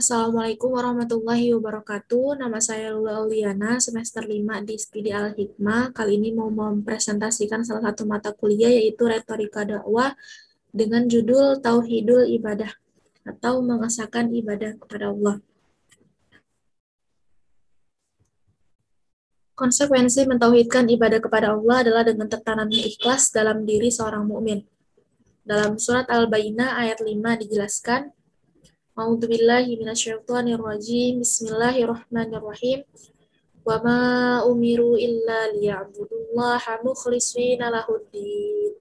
Assalamualaikum warahmatullahi wabarakatuh. Nama saya Lula Auliana, semester 5 di Studi Al-Hikmah. Kali ini mau mempresentasikan salah satu mata kuliah yaitu Retorika Dakwah dengan judul Tauhidul Ibadah atau mengesahkan ibadah kepada Allah. Konsekuensi mentauhidkan ibadah kepada Allah adalah dengan tertanamnya ikhlas dalam diri seorang mukmin. Dalam surat Al-Baqarah ayat 5 dijelaskan, A'udzubillahi minasyaitonirrajim. Bismillahirrahmanirrahim. Wa ma umiru illa liya'budullaha mukhlishina lahuddin.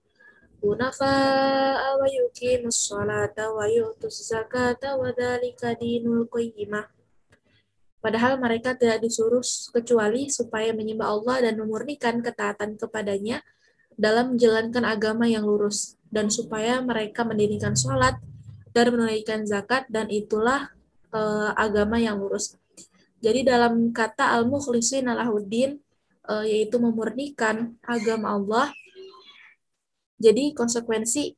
Hunafa'a wa yuqimus sholata wa yu'tuz zakata wa dzalika dinul qayyimah. Padahal mereka tidak disuruh kecuali supaya menyembah Allah dan memurnikan ketaatan kepadanya dalam menjalankan agama yang lurus, dan supaya mereka mendirikan sholat dan menunaikan zakat, dan itulah agama yang lurus. Jadi dalam kata al-mukhlishina lahuddin, yaitu memurnikan agama Allah. Jadi konsekuensi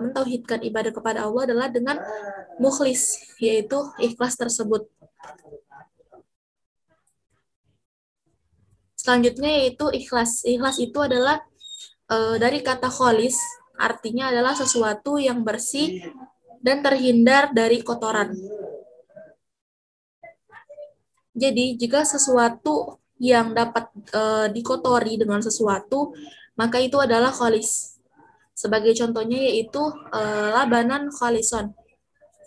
mentauhidkan ibadah kepada Allah adalah dengan mukhlis, yaitu ikhlas tersebut. Selanjutnya yaitu ikhlas. Ikhlas itu adalah dari kata kholis, artinya adalah sesuatu yang bersih dan terhindar dari kotoran. Jadi jika sesuatu yang dapat dikotori dengan sesuatu, maka itu adalah kholis. Sebagai contohnya yaitu labanan kholison,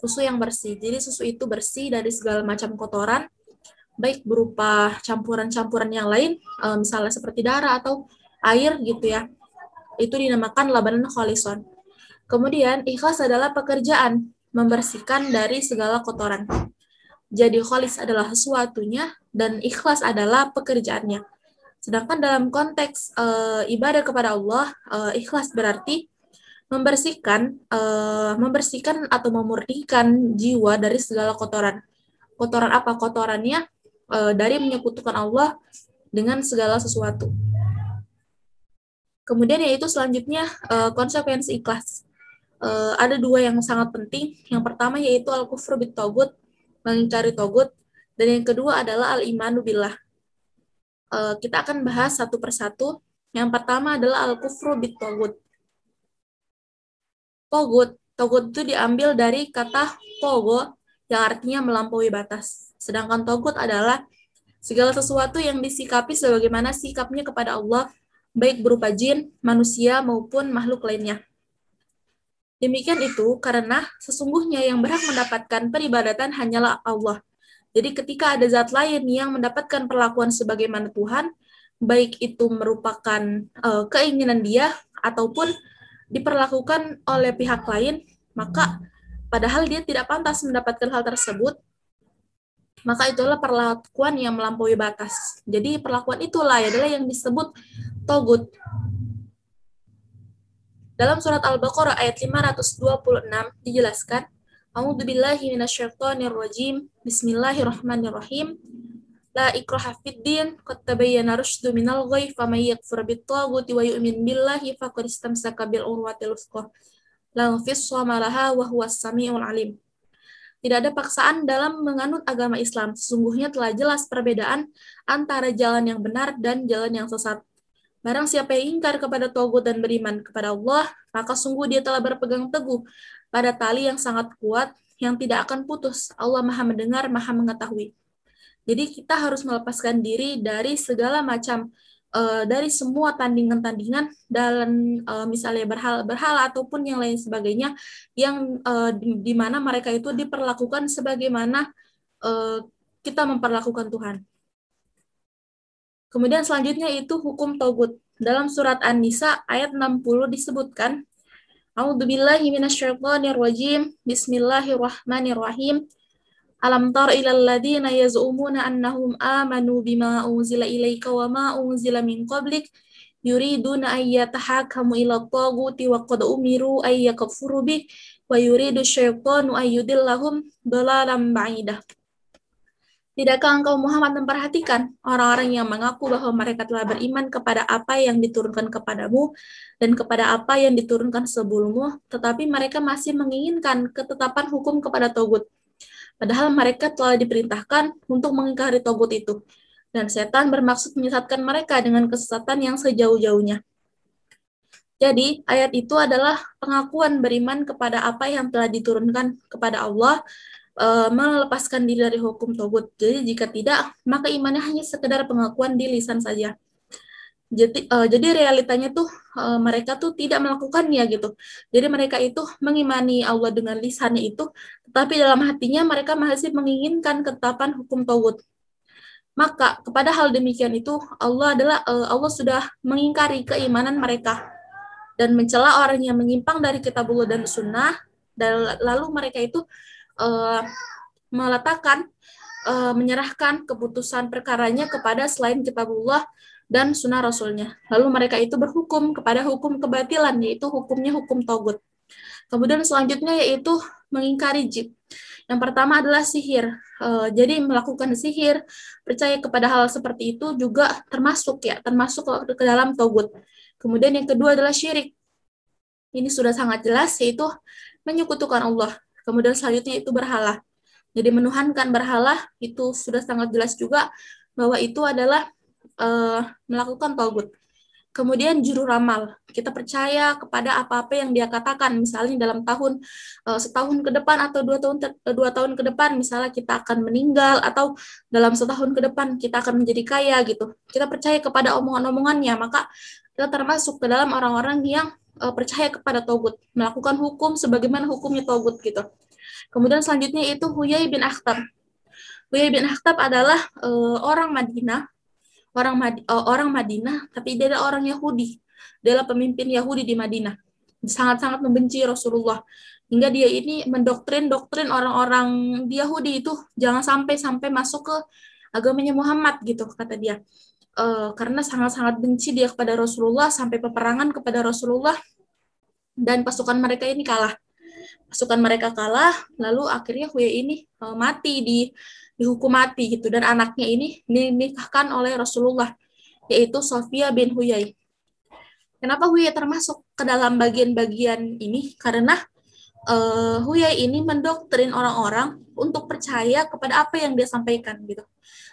susu yang bersih. Jadi susu itu bersih dari segala macam kotoran, baik berupa campuran-campuran yang lain, misalnya seperti darah atau air gitu ya. Itu dinamakan labanan kholison. Kemudian ikhlas adalah pekerjaan membersihkan dari segala kotoran. Jadi kholis adalah sesuatunya dan ikhlas adalah pekerjaannya. Sedangkan dalam konteks ibadah kepada Allah, ikhlas berarti membersihkan atau memurnikan jiwa dari segala kotoran. Kotoran apa? Kotorannya dari menyekutukan Allah dengan segala sesuatu. Kemudian yaitu selanjutnya konsekuensi ikhlas. Ada dua yang sangat penting. Yang pertama yaitu al-kufru bit-taghut, mengingkari togut, dan yang kedua adalah al-imanu billah. Kita akan bahas satu persatu. Yang pertama adalah al-kufru bit-taghut. Togut itu diambil dari kata togo, yang artinya melampaui batas. Sedangkan togut adalah segala sesuatu yang disikapi sebagaimana sikapnya kepada Allah, baik berupa jin, manusia, maupun makhluk lainnya. Demikian itu karena sesungguhnya yang berhak mendapatkan peribadatan hanyalah Allah. Jadi ketika ada zat lain yang mendapatkan perlakuan sebagaimana Tuhan, baik itu merupakan keinginan dia ataupun diperlakukan oleh pihak lain, maka padahal dia tidak pantas mendapatkan hal tersebut, maka itulah perlakuan yang melampaui batas. Jadi perlakuan itulah adalah yang disebut togut. Dalam surat Al-Baqarah ayat 526 dijelaskan, A'udzubillahi minasyaitonirrajim. Bismillahirrahmanirrahim. La ikraha fid-din, qad tabayyana rusydu minal ghayy, faman yakfur bit-taghuti wa yu'min billahi faqad istamsaka bil urwatil wuthqa. La infissama laha wa huwas samiul alim. Tidak ada paksaan dalam menganut agama Islam. Sesungguhnya telah jelas perbedaan antara jalan yang benar dan jalan yang sesat. Barang siapa yang ingkar kepada Taghut dan beriman kepada Allah, maka sungguh dia telah berpegang teguh pada tali yang sangat kuat, yang tidak akan putus. Allah Maha Mendengar, Maha Mengetahui. Jadi kita harus melepaskan diri dari segala macam, dari semua tandingan-tandingan dalam misalnya berhala ataupun yang lain sebagainya, yang di mana mereka itu diperlakukan sebagaimana kita memperlakukan Tuhan. Kemudian selanjutnya itu hukum togut. Dalam surat An-Nisa ayat 60 disebutkan, A'udzubillahi minasyaitonirrajim. Bismillahirrahmanirrahim. Alam tar ilal ladzina yaz'umuna annahum amanu bima unzila ilaika wa ma unzila min qablik yuriduna ay yatahakamu ila taghuti wa qad umiru ay yakfuru bih wa yuridu syaitanu ay yudillahum dhalalan ba'idah. Tidakkah engkau Muhammad memperhatikan orang-orang yang mengaku bahwa mereka telah beriman kepada apa yang diturunkan kepadamu dan kepada apa yang diturunkan sebelummu, tetapi mereka masih menginginkan ketetapan hukum kepada Taghut. Padahal mereka telah diperintahkan untuk mengingkari togut itu. Dan setan bermaksud menyesatkan mereka dengan kesesatan yang sejauh-jauhnya. Jadi, ayat itu adalah pengakuan beriman kepada apa yang telah diturunkan kepada Allah, melepaskan diri dari hukum togut. Jadi, jika tidak, maka imannya hanya sekedar pengakuan di lisan saja. Jadi realitanya tuh mereka tuh tidak melakukannya gitu. Jadi mereka itu mengimani Allah dengan lisannya itu, tetapi dalam hatinya mereka masih menginginkan ketetapan hukum tauhid. Maka kepada hal demikian itu Allah sudah mengingkari keimanan mereka dan mencela orang yang menyimpang dari kitabullah dan sunnah, dan lalu mereka itu uh, meletakkan menyerahkan keputusan perkaranya kepada selain kitabullah dan sunnah rasulnya. Lalu mereka itu berhukum kepada hukum kebatilan, yaitu hukumnya hukum togut. Kemudian selanjutnya yaitu mengingkari jib. Yang pertama adalah sihir. Jadi melakukan sihir, percaya kepada hal seperti itu juga termasuk ke dalam togut. Kemudian yang kedua adalah syirik. Ini sudah sangat jelas, yaitu menyekutukan Allah. Kemudian selanjutnya itu berhala. Jadi menuhankan berhala itu sudah sangat jelas juga bahwa itu adalah melakukan taubat. Kemudian juru ramal, kita percaya kepada apa-apa yang dia katakan, misalnya dalam setahun ke depan atau 2 tahun ke depan, misalnya kita akan meninggal atau dalam setahun ke depan kita akan menjadi kaya gitu. Kita percaya kepada omongan-omongannya, maka kita termasuk ke dalam orang-orang yang percaya kepada taubat, melakukan hukum sebagaimana hukumnya taubat gitu. Kemudian selanjutnya itu Huyai bin Akhtab. Huyai bin Akhtab adalah orang Madinah, orang Madinah, tapi dia adalah orang Yahudi. Dia adalah pemimpin Yahudi di Madinah. Sangat-sangat membenci Rasulullah. Hingga dia ini mendoktrin orang-orang di Yahudi itu jangan sampai masuk ke agamanya Muhammad gitu, kata dia. Karena sangat-sangat benci dia kepada Rasulullah, sampai peperangan kepada Rasulullah, dan pasukan mereka ini kalah. Lalu akhirnya Huyai ini dihukum mati gitu, dan anaknya ini dinikahkan oleh Rasulullah, yaitu Sofia bin Huyai. Kenapa Huyai termasuk ke dalam bagian-bagian ini? Karena Huyai ini mendoktrin orang-orang untuk percaya kepada apa yang dia sampaikan gitu.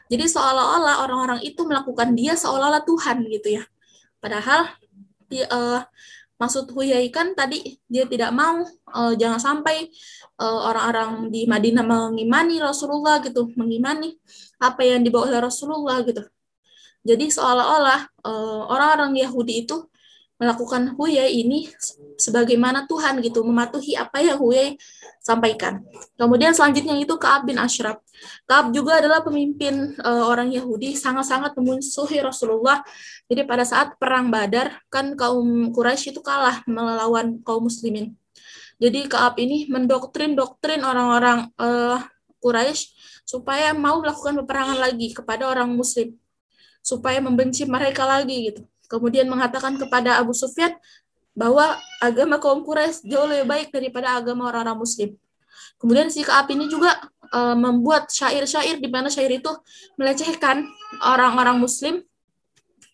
Jadi seolah-olah orang-orang itu melakukan dia seolah-olah Tuhan gitu ya. Padahal maksud Huyai kan tadi dia tidak mau jangan sampai orang-orang di Madinah mengimani Rasulullah gitu, mengimani apa yang dibawa oleh Rasulullah gitu. Jadi seolah-olah orang-orang Yahudi itu melakukan Huyai ini sebagaimana Tuhan gitu, mematuhi apa yang Huyai sampaikan. Kemudian selanjutnya itu Ka'ab bin Ashraf. Ka'ab juga adalah pemimpin orang Yahudi, sangat-sangat memusuhi Rasulullah. Jadi pada saat perang Badar, kan kaum Quraisy itu kalah melawan kaum muslimin. Jadi Ka'ab ini mendoktrin orang-orang Quraisy supaya mau melakukan peperangan lagi kepada orang muslim, supaya membenci mereka lagi gitu. Kemudian mengatakan kepada Abu Sufyan bahwa agama kaum Quraisy jauh lebih baik daripada agama orang-orang muslim. Kemudian si Ka'ab ini juga membuat syair-syair di mana syair itu melecehkan orang-orang muslim,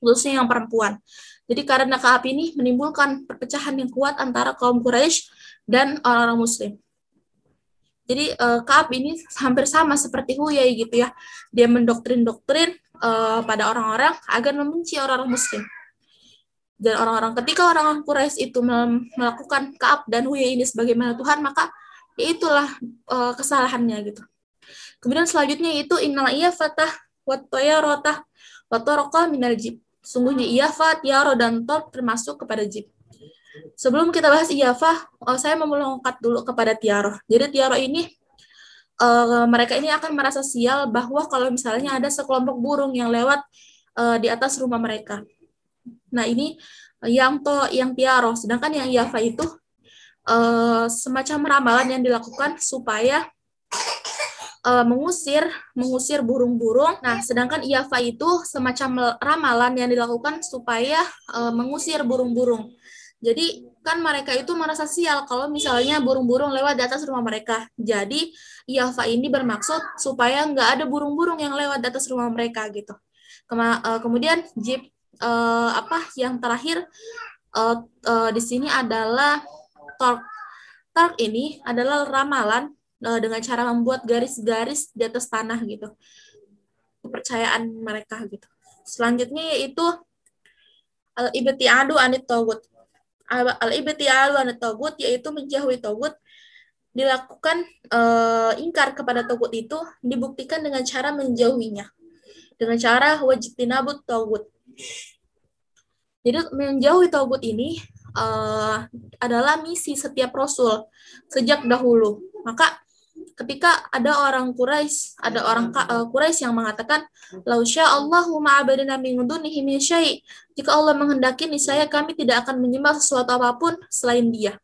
khususnya yang perempuan. Jadi karena Ka'ab ini menimbulkan perpecahan yang kuat antara kaum Quraisy dan orang-orang muslim. Jadi Ka'ab ini hampir sama seperti Huyai gitu ya. Dia mendoktrin pada orang-orang agar membenci orang-orang muslim. Dan ketika orang-orang Quraisy itu melakukan Ka'ab dan Huyai ini sebagaimana Tuhan, maka itulah kesalahannya gitu. Kemudian selanjutnya itu innal iyafata wa tayarata wa taraqa minal jib. Sungguhnya iyafah, tiaro, dan tor termasuk kepada jib. Sebelum kita bahas iyafah, saya mau melongkat dulu kepada tiaro. Jadi tiaro ini mereka ini akan merasa sial bahwa kalau misalnya ada sekelompok burung yang lewat di atas rumah mereka. Nah ini yang tiaro, sedangkan yang iyafah itu semacam ramalan yang dilakukan supaya mengusir burung-burung. Nah, sedangkan iyafah itu semacam ramalan yang dilakukan supaya mengusir burung-burung. Jadi kan mereka itu merasa sial kalau misalnya burung-burung lewat di atas rumah mereka. Jadi iyafah ini bermaksud supaya nggak ada burung-burung yang lewat di atas rumah mereka gitu. Kemudian jib yang terakhir di sini adalah talq. Talq ini adalah ramalan dengan cara membuat garis-garis di atas tanah gitu. Kepercayaan mereka gitu. Selanjutnya yaitu al-ibtiadu anit tagut. Al-ibtiadu anit tagut yaitu menjauhi tagut, dilakukan ingkar kepada tagut itu dibuktikan dengan cara menjauhinya, dengan cara wajtinabut tagut. Jadi menjauhi tagut ini adalah misi setiap rasul sejak dahulu. Maka ketika ada orang Quraisy, ada orang Quraisy yang mengatakan, "Lau sya'allahu ma'abadana min dunihi min syai'." Jika Allah menghendaki, niscaya kami tidak akan menyembah sesuatu apapun selain Dia.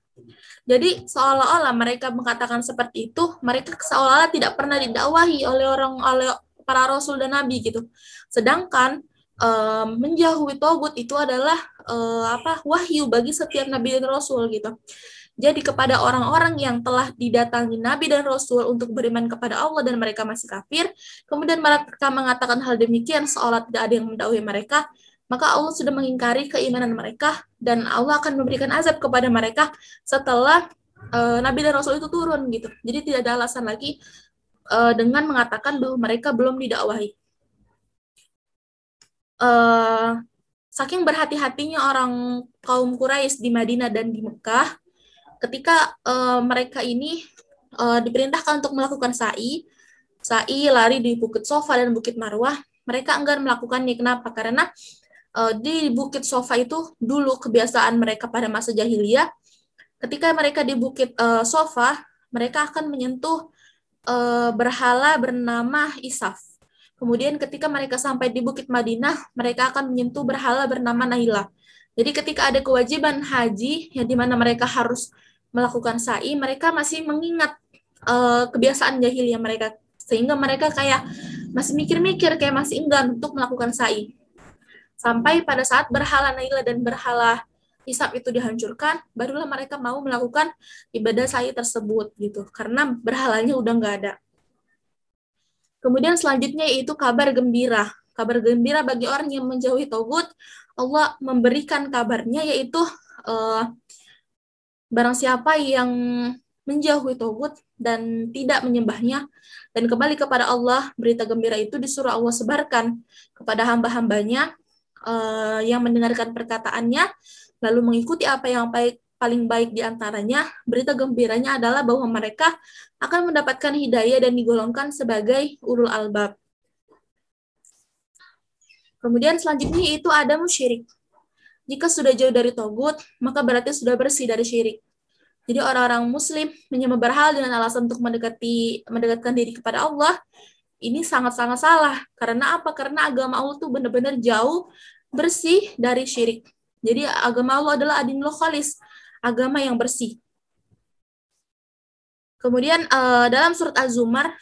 Jadi seolah-olah mereka mengatakan seperti itu, mereka seolah-olah tidak pernah didakwahi oleh para rasul dan nabi gitu. Sedangkan menjauhi togut itu adalah wahyu bagi setiap nabi dan rasul gitu. Jadi kepada orang-orang yang telah didatangi nabi dan rasul untuk beriman kepada Allah dan mereka masih kafir, kemudian mereka mengatakan hal demikian seolah tidak ada yang mendakwahi mereka, maka Allah sudah mengingkari keimanan mereka dan Allah akan memberikan azab kepada mereka setelah nabi dan rasul itu turun gitu. Jadi tidak ada alasan lagi dengan mengatakan bahwa mereka belum didakwahi. Saking berhati-hatinya orang kaum Quraisy di Madinah dan di Mekah, ketika mereka ini diperintahkan untuk melakukan sa'i lari di Bukit Sofa dan Bukit Marwah, mereka enggan melakukannya. Kenapa? Karena di Bukit Sofa itu dulu kebiasaan mereka pada masa jahiliyah, ketika mereka di Bukit Sofa, mereka akan menyentuh berhala bernama Isaf. Kemudian ketika mereka sampai di Bukit Madinah, mereka akan menyentuh berhala bernama Naila. Jadi ketika ada kewajiban haji, yang dimana mereka harus melakukan sa'i, mereka masih mengingat kebiasaan jahiliyah mereka. Sehingga mereka kayak masih mikir-mikir, kayak masih enggan untuk melakukan sa'i. Sampai pada saat berhala Naila dan berhala Isaf itu dihancurkan, barulah mereka mau melakukan ibadah sa'i tersebut gitu. Karena berhalanya udah nggak ada. Kemudian selanjutnya yaitu kabar gembira. Kabar gembira bagi orang yang menjauhi togut, Allah memberikan kabarnya yaitu barang siapa yang menjauhi togut dan tidak menyembahnya dan kembali kepada Allah, berita gembira itu disuruh Allah sebarkan kepada hamba-hambanya yang mendengarkan perkataannya, lalu mengikuti apa yang paling baik di antaranya. Berita gembiranya adalah bahwa mereka akan mendapatkan hidayah dan digolongkan sebagai ulul albab. Kemudian selanjutnya itu ada musyrik. Jika sudah jauh dari togut, maka berarti sudah bersih dari syirik. Jadi orang-orang muslim menyembah berhala dengan alasan untuk mendekatkan diri kepada Allah, ini sangat-sangat salah. Karena apa? Karena agama Allah itu benar-benar jauh bersih dari syirik. Jadi agama Allah adalah adinul khalis, agama yang bersih. Kemudian dalam surat Az-Zumar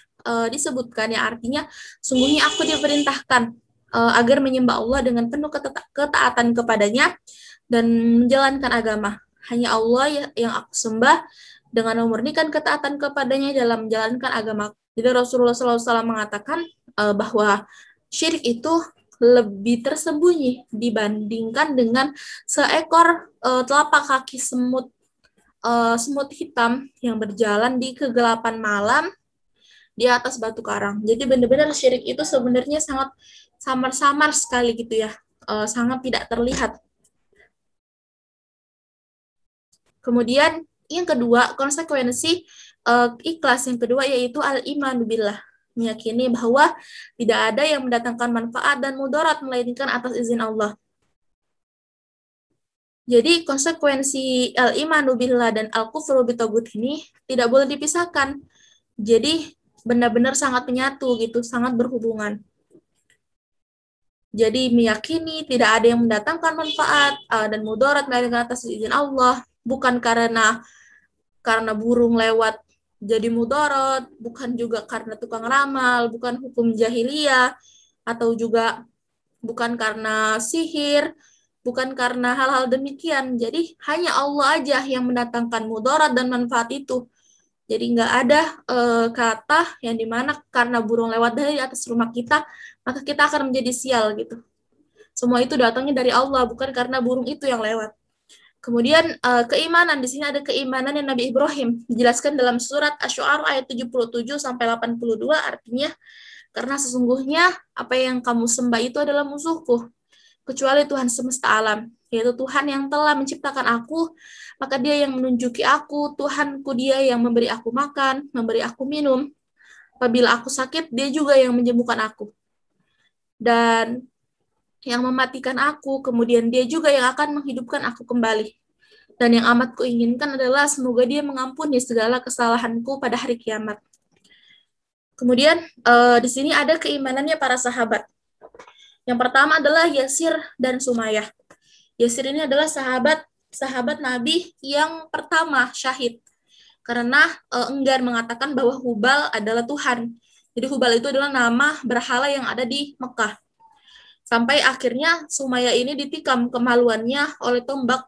disebutkan yang artinya, sungguhnya aku diperintahkan agar menyembah Allah dengan penuh ketaatan kepadanya dan menjalankan agama. Hanya Allah yang aku sembah dengan memurnikan ketaatan kepadanya dalam menjalankan agama. Jadi Rasulullah SAW mengatakan bahwa syirik itu lebih tersembunyi dibandingkan dengan seekor telapak kaki semut hitam yang berjalan di kegelapan malam di atas batu karang. Jadi benar-benar syirik itu sebenarnya sangat samar-samar sekali gitu ya, sangat tidak terlihat. Kemudian yang kedua, konsekuensi ikhlas yang kedua yaitu al-imanu billah, meyakini bahwa tidak ada yang mendatangkan manfaat dan mudarat melainkan atas izin Allah. Jadi konsekuensi al-imanu billah dan al-kufru bitagut ini tidak boleh dipisahkan. Jadi benar-benar sangat menyatu gitu, sangat berhubungan. Jadi meyakini tidak ada yang mendatangkan manfaat dan mudarat melainkan atas izin Allah, bukan karena burung lewat jadi mudarat, bukan juga karena tukang ramal, bukan hukum jahiliyah, atau juga bukan karena sihir, bukan karena hal-hal demikian. Jadi hanya Allah aja yang mendatangkan mudarat dan manfaat itu. Jadi nggak ada kata yang dimana karena burung lewat dari atas rumah kita, maka kita akan menjadi sial gitu. Semua itu datangnya dari Allah, bukan karena burung itu yang lewat. Kemudian keimanan, di sini ada keimanan yang Nabi Ibrahim dijelaskan dalam surat Asy-Syu'ara ayat 77 sampai 82, artinya karena sesungguhnya apa yang kamu sembah itu adalah musuhku, kecuali Tuhan semesta alam, yaitu Tuhan yang telah menciptakan aku, maka dia yang menunjuki aku, Tuhanku dia yang memberi aku makan, memberi aku minum. Apabila aku sakit, dia juga yang menyembuhkan aku. Dan yang mematikan aku, kemudian dia juga yang akan menghidupkan aku kembali. Dan yang amat kuinginkan adalah semoga dia mengampuni segala kesalahanku pada hari kiamat. Kemudian di sini ada keimanannya para sahabat. Yang pertama adalah Yasir dan Sumayyah. Yasir ini adalah sahabat Nabi yang pertama syahid karena enggan mengatakan bahwa Hubal adalah Tuhan. Jadi Hubal itu adalah nama berhala yang ada di Mekah. Sampai akhirnya Sumayyah ini ditikam kemaluannya oleh tombak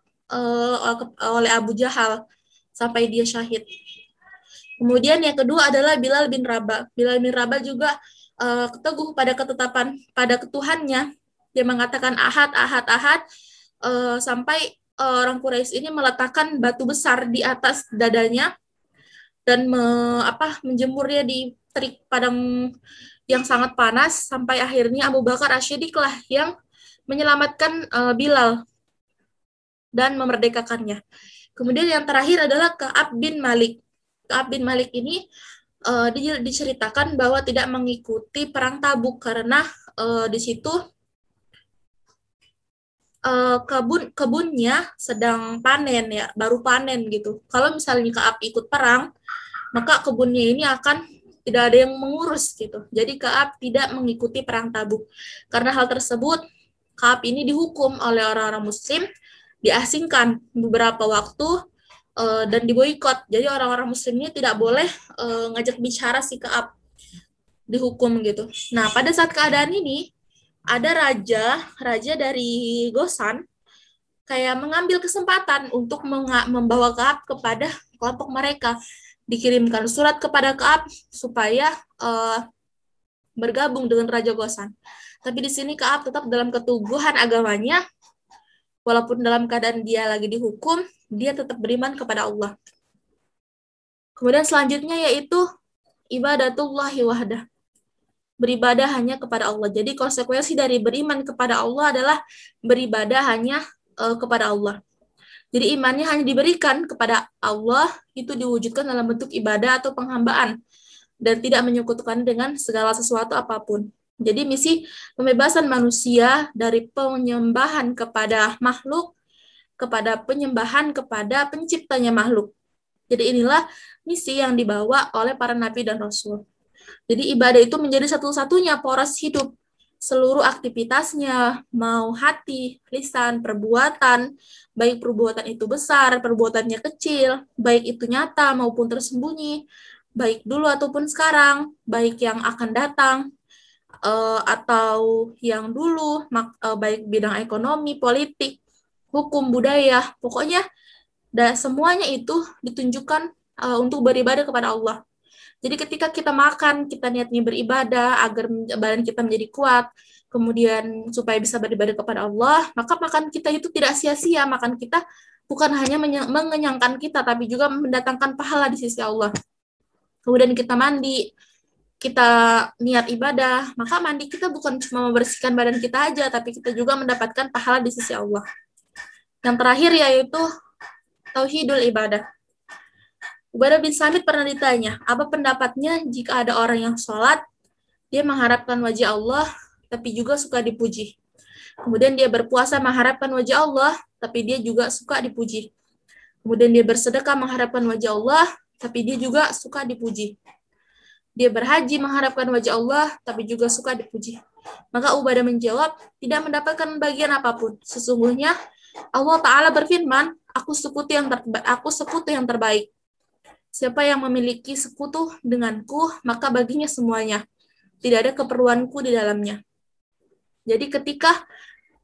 oleh Abu Jahal sampai dia syahid. Kemudian yang kedua adalah Bilal bin Rabah. Bilal bin Rabah juga teguh pada ketetapan pada Tuhannya. Dia mengatakan ahad, ahad, ahad, sampai orang Quraisy ini meletakkan batu besar di atas dadanya dan menjemurnya di terik padang yang sangat panas sampai akhirnya Abu Bakar Asy-Syiddiq lah yang menyelamatkan Bilal dan memerdekakannya. Kemudian yang terakhir adalah Ka'ab bin Malik. Ka'ab bin Malik ini diceritakan bahwa tidak mengikuti perang Tabuk karena di situ kebunnya sedang panen ya, baru panen gitu. Kalau misalnya Ka'ab ikut perang, maka kebunnya ini akan tidak ada yang mengurus gitu. Jadi Ka'ab tidak mengikuti perang Tabuk. Karena hal tersebut, Ka'ab ini dihukum oleh orang-orang Muslim, diasingkan beberapa waktu dan diboikot. Jadi orang-orang Muslim ini tidak boleh ngajak bicara si Ka'ab, dihukum gitu. Nah pada saat keadaan ini ada raja dari Gosan kayak mengambil kesempatan untuk membawa Ka'ab kepada kelompok mereka. Dikirimkan surat kepada Ka'ab supaya bergabung dengan Raja Gosan. Tapi di sini Ka'ab tetap dalam keteguhan agamanya, walaupun dalam keadaan dia lagi dihukum, dia tetap beriman kepada Allah. Kemudian selanjutnya yaitu ibadatullahi wahdah. Beribadah hanya kepada Allah. Jadi konsekuensi dari beriman kepada Allah adalah beribadah hanya kepada Allah. Jadi imannya hanya diberikan kepada Allah, itu diwujudkan dalam bentuk ibadah atau penghambaan, dan tidak menyekutukan dengan segala sesuatu apapun. Jadi misi pembebasan manusia dari penyembahan kepada makhluk, kepada penyembahan kepada penciptanya makhluk. Jadi inilah misi yang dibawa oleh para nabi dan rasul. Jadi ibadah itu menjadi satu-satunya poros hidup. Seluruh aktivitasnya, mau hati, lisan, perbuatan, baik perbuatan itu besar, perbuatannya kecil, baik itu nyata maupun tersembunyi, baik dulu ataupun sekarang, baik yang akan datang, atau yang dulu, baik bidang ekonomi, politik, hukum, budaya, pokoknya semuanya itu ditunjukkan untuk beribadah kepada Allah. Jadi ketika kita makan, kita niatnya beribadah agar badan kita menjadi kuat, kemudian supaya bisa beribadah kepada Allah, maka makan kita itu tidak sia-sia. Makan kita bukan hanya mengenyangkan kita, tapi juga mendatangkan pahala di sisi Allah. Kemudian kita mandi, kita niat ibadah, maka mandi kita bukan cuma membersihkan badan kita aja, tapi kita juga mendapatkan pahala di sisi Allah. Yang terakhir yaitu tauhidul ibadah. Ubadah bin Samit pernah ditanya, apa pendapatnya jika ada orang yang sholat, dia mengharapkan wajah Allah, tapi juga suka dipuji. Kemudian dia berpuasa mengharapkan wajah Allah, tapi dia juga suka dipuji. Kemudian dia bersedekah mengharapkan wajah Allah, tapi dia juga suka dipuji. Dia berhaji mengharapkan wajah Allah, tapi juga suka dipuji. Maka Ubadah menjawab, tidak mendapatkan bagian apapun. Sesungguhnya Allah Ta'ala berfirman, aku sekutu yang terbaik. Siapa yang memiliki sekutu denganku, maka baginya semuanya. Tidak ada keperluanku di dalamnya. Jadi ketika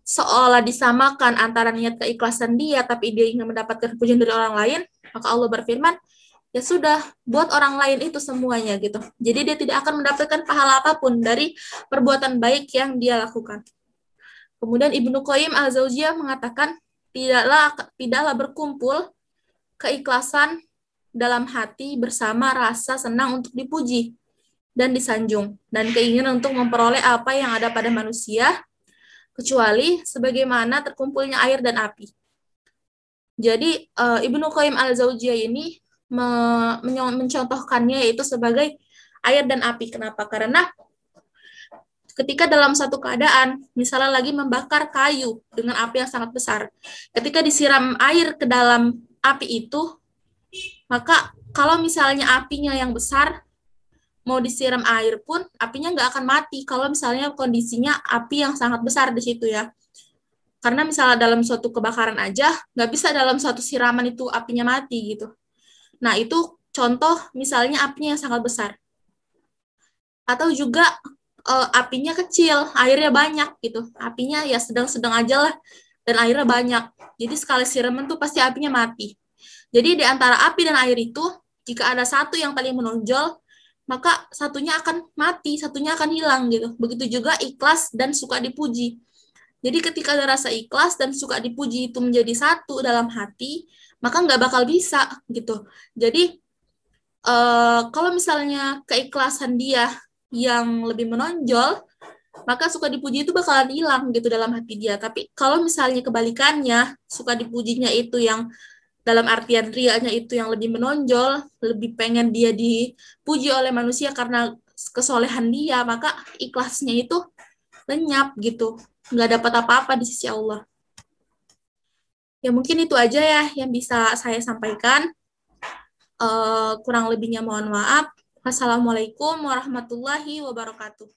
seolah disamakan antara niat keikhlasan dia, tapi dia ingin mendapatkan pujian dari orang lain, maka Allah berfirman, ya sudah, buat orang lain itu semuanya gitu. Jadi dia tidak akan mendapatkan pahala apapun dari perbuatan baik yang dia lakukan. Kemudian Ibnu Qayyim al-Jauziyah mengatakan, tidaklah berkumpul keikhlasan dalam hati bersama rasa senang untuk dipuji dan disanjung, dan keinginan untuk memperoleh apa yang ada pada manusia, kecuali sebagaimana terkumpulnya air dan api. Jadi Ibnu Qayyim al-Jauziyah ini mencontohkannya yaitu sebagai air dan api. Kenapa? Karena ketika dalam satu keadaan, misalnya lagi membakar kayu dengan api yang sangat besar, ketika disiram air ke dalam api itu, maka kalau misalnya apinya yang besar, mau disiram air pun apinya nggak akan mati kalau misalnya kondisinya api yang sangat besar di situ ya. Karena misalnya dalam suatu kebakaran aja, nggak bisa dalam suatu siraman itu apinya mati gitu. Nah, itu contoh misalnya apinya yang sangat besar. Atau juga apinya kecil, airnya banyak gitu. Apinya ya sedang-sedang aja lah, dan airnya banyak. Jadi sekali siraman tuh pasti apinya mati. Jadi di antara api dan air itu, jika ada satu yang paling menonjol, maka satunya akan mati, satunya akan hilang gitu. Begitu juga ikhlas dan suka dipuji. Jadi ketika ada rasa ikhlas dan suka dipuji itu menjadi satu dalam hati, maka nggak bakal bisa gitu. Jadi kalau misalnya keikhlasan dia yang lebih menonjol, maka suka dipuji itu bakalan hilang gitu dalam hati dia. Tapi kalau misalnya kebalikannya, suka dipujinya itu yang dalam artian riaknya itu yang lebih menonjol, lebih pengen dia dipuji oleh manusia karena kesolehan dia, maka ikhlasnya itu lenyap gitu, nggak dapat apa-apa di sisi Allah. Ya mungkin itu aja ya yang bisa saya sampaikan. Kurang lebihnya mohon maaf. Wassalamualaikum warahmatullahi wabarakatuh.